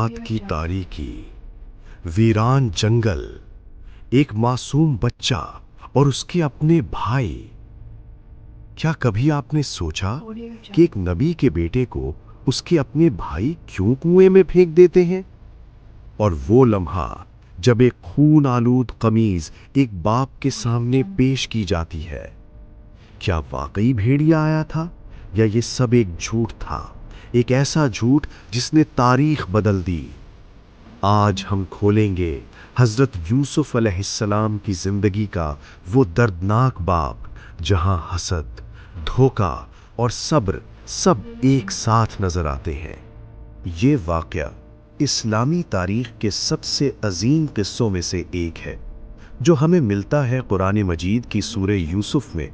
رات کی تاریکی، ویران جنگل، ایک معصوم بچہ اور اس کے اپنے بھائی۔ کیا کبھی آپ نے سوچا کہ ایک نبی کے بیٹے کو اس کے اپنے بھائی کیوں کنویں میں پھینک دیتے ہیں؟ اور وہ لمحہ جب ایک خون آلود قمیض ایک باپ کے سامنے پیش کی جاتی ہے، کیا واقعی بھیڑیا آیا تھا یا یہ سب ایک جھوٹ تھا؟ ایک ایسا جھوٹ جس نے تاریخ بدل دی۔ آج ہم کھولیں گے حضرت یوسف علیہ السلام کی زندگی کا وہ دردناک باب جہاں حسد، دھوکہ اور صبر سب ایک ساتھ نظر آتے ہیں۔ یہ واقعہ اسلامی تاریخ کے سب سے عظیم قصوں میں سے ایک ہے جو ہمیں ملتا ہے قرآن مجید کی سورہ یوسف میں۔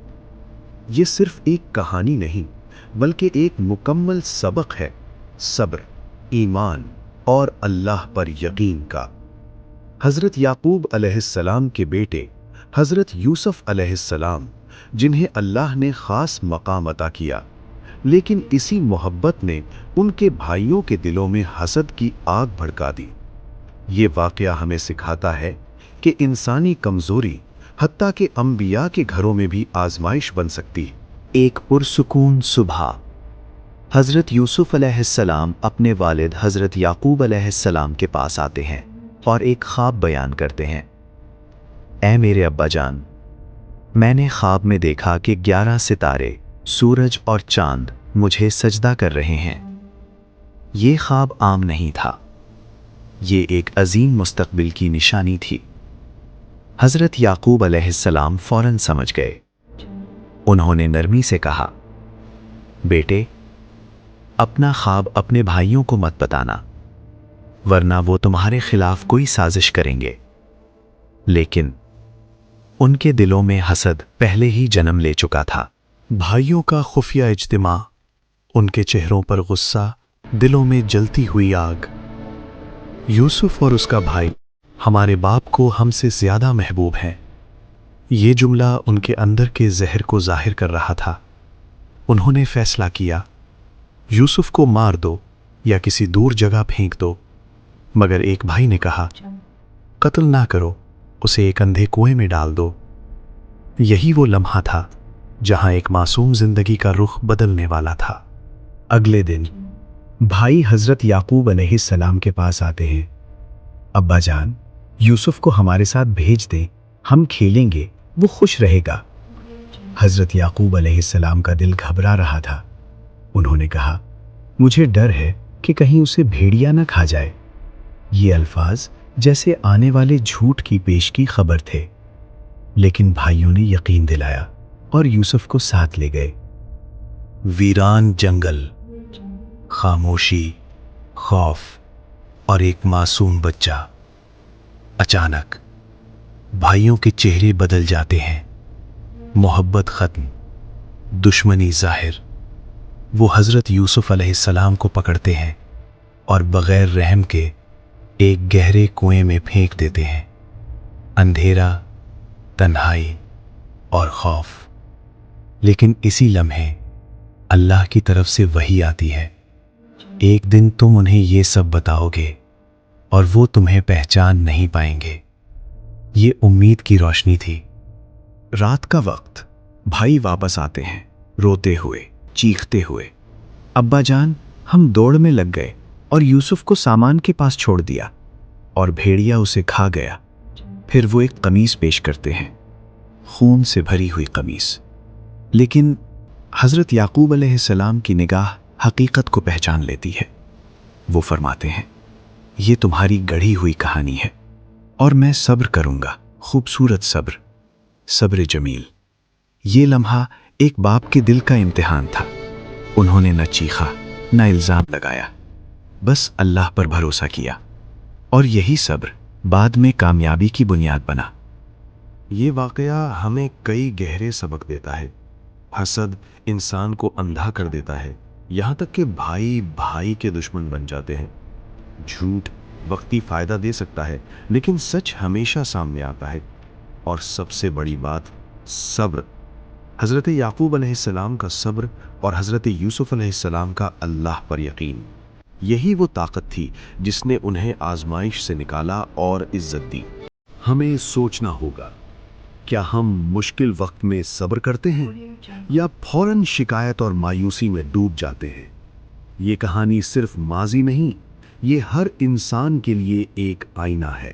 یہ صرف ایک کہانی نہیں بلکہ ایک مکمل سبق ہے، صبر، ایمان اور اللہ پر یقین کا۔ حضرت یعقوب علیہ السلام کے بیٹے حضرت یوسف علیہ السلام، جنہیں اللہ نے خاص مقام عطا کیا، لیکن اسی محبت نے ان کے بھائیوں کے دلوں میں حسد کی آگ بھڑکا دی۔ یہ واقعہ ہمیں سکھاتا ہے کہ انسانی کمزوری حتیٰ کہ انبیاء کے گھروں میں بھی آزمائش بن سکتی ہے۔ ایک پرسکون صبح، حضرت یوسف علیہ السلام اپنے والد حضرت یعقوب علیہ السلام کے پاس آتے ہیں اور ایک خواب بیان کرتے ہیں۔ اے میرے ابا جان، میں نے خواب میں دیکھا کہ 11 ستارے، سورج اور چاند مجھے سجدہ کر رہے ہیں۔ یہ خواب عام نہیں تھا، یہ ایک عظیم مستقبل کی نشانی تھی۔ حضرت یعقوب علیہ السلام فوراً سمجھ گئے۔ انہوں نے نرمی سے کہا، بیٹے، اپنا خواب اپنے بھائیوں کو مت بتانا، ورنہ وہ تمہارے خلاف کوئی سازش کریں گے۔ لیکن ان کے دلوں میں حسد پہلے ہی جنم لے چکا تھا۔ بھائیوں کا خفیہ اجتماع، ان کے چہروں پر غصہ، دلوں میں جلتی ہوئی آگ۔ یوسف اور اس کا بھائی ہمارے باپ کو ہم سے زیادہ محبوب ہیں، یہ جملہ ان کے اندر کے زہر کو ظاہر کر رہا تھا۔ انہوں نے فیصلہ کیا، یوسف کو مار دو یا کسی دور جگہ پھینک دو، مگر ایک بھائی نے کہا، قتل نہ کرو، اسے ایک اندھے کنویں میں ڈال دو۔ یہی وہ لمحہ تھا جہاں ایک معصوم زندگی کا رخ بدلنے والا تھا۔ اگلے دن بھائی حضرت یعقوب علیہ السلام کے پاس آتے ہیں۔ ابا جان، یوسف کو ہمارے ساتھ بھیج دیں، ہم کھیلیں گے، وہ خوش رہے گا۔ حضرت یعقوب علیہ السلام کا دل گھبرا رہا تھا۔ انہوں نے کہا، مجھے ڈر ہے کہ کہیں اسے بھیڑیا نہ کھا جائے۔ یہ الفاظ جیسے آنے والے جھوٹ کی پیش کی خبر تھے، لیکن بھائیوں نے یقین دلایا اور یوسف کو ساتھ لے گئے۔ ویران جنگل، خاموشی، خوف اور ایک معصوم بچہ۔ اچانک بھائیوں کے چہرے بدل جاتے ہیں، محبت ختم، دشمنی ظاہر۔ وہ حضرت یوسف علیہ السلام کو پکڑتے ہیں اور بغیر رحم کے ایک گہرے کنویں میں پھینک دیتے ہیں۔ اندھیرا، تنہائی اور خوف۔ لیکن اسی لمحے اللہ کی طرف سے وحی آتی ہے، ایک دن تم انہیں یہ سب بتاؤ گے اور وہ تمہیں پہچان نہیں پائیں گے۔ یہ امید کی روشنی تھی۔ رات کا وقت، بھائی واپس آتے ہیں، روتے ہوئے، چیختے ہوئے۔ ابا جان، ہم دوڑ میں لگ گئے اور یوسف کو سامان کے پاس چھوڑ دیا اور بھیڑیا اسے کھا گیا۔ پھر وہ ایک قمیص پیش کرتے ہیں، خون سے بھری ہوئی قمیص۔ لیکن حضرت یعقوب علیہ السلام کی نگاہ حقیقت کو پہچان لیتی ہے۔ وہ فرماتے ہیں، یہ تمہاری گڑھی ہوئی کہانی ہے اور میں صبر کروں گا، خوبصورت صبر، صبر جمیل۔ یہ لمحہ ایک باپ کے دل کا امتحان تھا۔ انہوں نے نہ چیخا، نہ الزام لگایا، بس اللہ پر بھروسہ کیا، اور یہی صبر بعد میں کامیابی کی بنیاد بنا۔ یہ واقعہ ہمیں کئی گہرے سبق دیتا ہے۔ حسد انسان کو اندھا کر دیتا ہے، یہاں تک کہ بھائی بھائی کے دشمن بن جاتے ہیں۔ جھوٹ وقتی فائدہ دے سکتا ہے، لیکن سچ ہمیشہ سامنے آتا ہے۔ اور سب سے بڑی بات، صبر۔ حضرت یعقوب علیہ السلام کا صبر اور حضرت یوسف علیہ السلام کا اللہ پر یقین۔ یہی وہ طاقت تھی جس نے انہیں آزمائش سے نکالا اور عزت دی۔ ہمیں سوچنا ہوگا، کیا ہم مشکل وقت میں صبر کرتے ہیں یا فوراً شکایت اور مایوسی میں ڈوب جاتے ہیں؟ یہ کہانی صرف ماضی نہیں، یہ ہر انسان کے لیے ایک آئینہ ہے۔